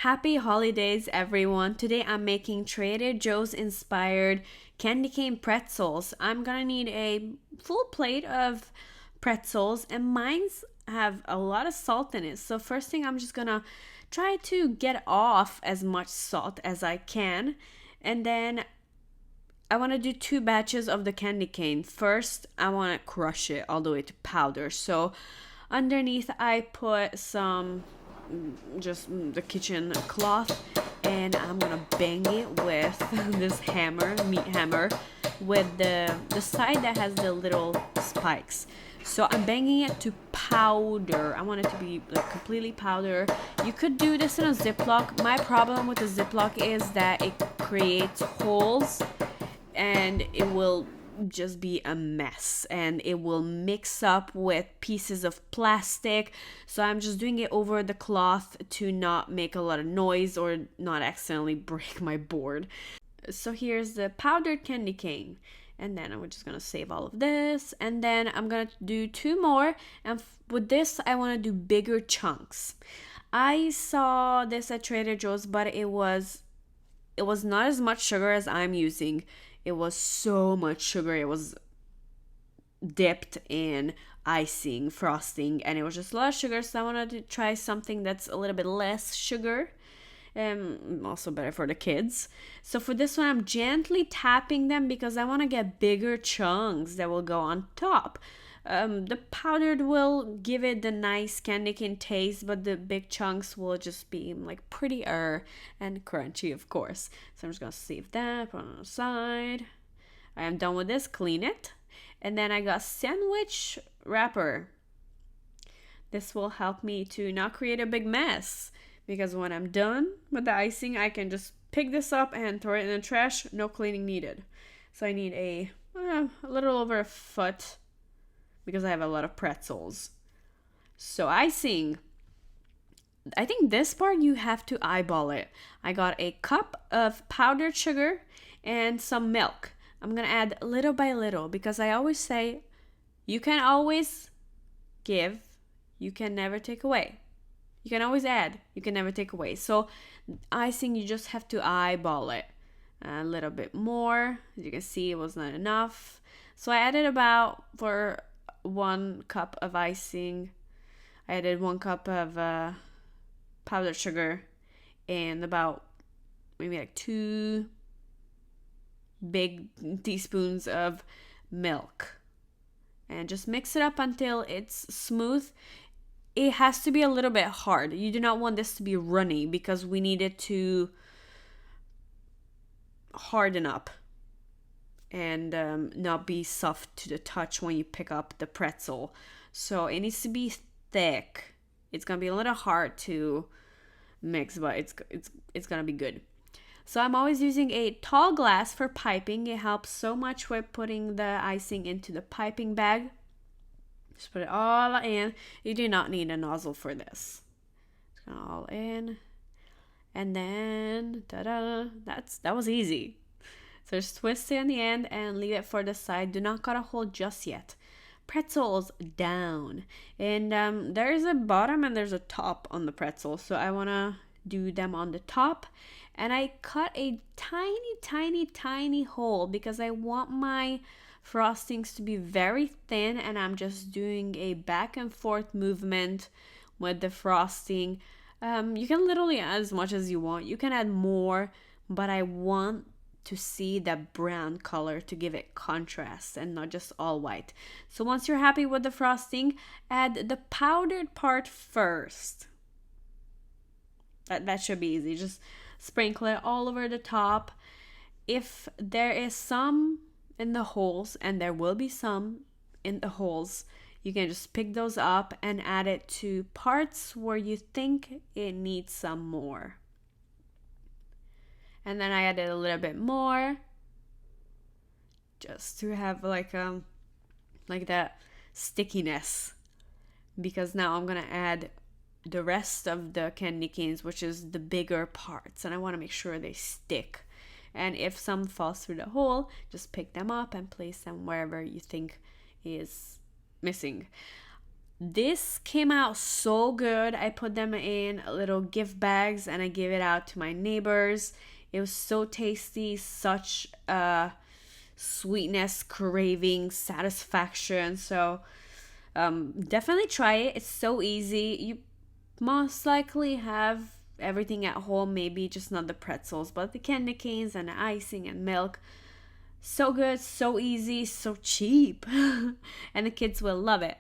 Happy holidays, everyone. Today I'm making Trader Joe's inspired candy cane pretzels. I'm gonna need a full plate of pretzels, and mine's have a lot of salt in it. So, first thing, I'm just gonna try to get off as much salt as I can, and then I want to do two batches of the candy cane. First, I want to crush it all the way to powder. So, underneath, I put some just the kitchen cloth, and I'm gonna bang it with this hammer, meat hammer, with the side that has the little spikes. So I'm banging it to powder. I want it to be like completely powder. You could do this in a Ziploc. My problem with the Ziploc is that it creates holes and it will just be a mess and it will mix up with pieces of plastic. So I'm just doing it over the cloth to not make a lot of noise or not accidentally break my board. So here's the powdered candy cane, and then I'm just gonna save all of this, and then I'm gonna do two more, and with this I want to do bigger chunks. I saw this at Trader Joe's, but it was not as much sugar as I'm using. It was so much sugar. It was dipped in icing, frosting, and it was just a lot of sugar. So I wanted to try something that's a little bit less sugar and also better for the kids. So for this one, I'm gently tapping them because I want to get bigger chunks that will go on top. The powdered will give it the nice candy cane taste, but the big chunks will just be like prettier and crunchy, of course. So I'm just gonna save that, put it on the side. I am done with this, clean it. And then I got sandwich wrapper. This will help me to not create a big mess because when I'm done with the icing, I can just pick this up and throw it in the trash, no cleaning needed. So I need a little over a foot because I have a lot of pretzels. So icing. I think this part you have to eyeball it. I got a cup of powdered sugar and some milk. I'm gonna add little by little because I always say you can always give, you can never take away. You can always add, you can never take away. So icing, you just have to eyeball it. A little bit more. As you can see, it was not enough. So I added about for 1 cup of icing. I added 1 cup of powdered sugar and about maybe like 2 big teaspoons of milk. And just mix it up until it's smooth. It has to be a little bit hard. You do not want this to be runny because we need it to harden up and not be soft to the touch when you pick up the pretzel. So it needs to be thick. It's gonna be a little hard to mix, but it's gonna be good. So I'm always using a tall glass for piping. It helps so much with putting the icing into the piping bag. Just put it all in. You do not need a nozzle for this. It's gonna all in. And then, ta-da, that was easy. So just twist it in the end and leave it for the side. Do not cut a hole just yet. Pretzels down. And there's a bottom and there's a top on the pretzel. So I want to do them on the top. And I cut a tiny, tiny, tiny hole because I want my frostings to be very thin. And I'm just doing a back and forth movement with the frosting. You can literally add as much as you want. You can add more, but I want to see that brown color to give it contrast and not just all white. So once you're happy with the frosting, add the powdered part first. That should be easy. Just sprinkle it all over the top. If there is some in the holes, and there will be some in the holes, you can just pick those up and add it to parts where you think it needs some more. And then I added a little bit more just to have like that stickiness, because now I'm gonna add the rest of the candy canes, which is the bigger parts, and I want to make sure they stick. And if some falls through the hole, just pick them up and place them wherever you think is missing. This came out so good. I put them in little gift bags and I gave it out to my neighbors. It was so tasty, such sweetness, craving, satisfaction. So definitely try it. It's so easy. You most likely have everything at home, maybe just not the pretzels, but the candy canes and the icing and milk. So good, so easy, so cheap. And the kids will love it.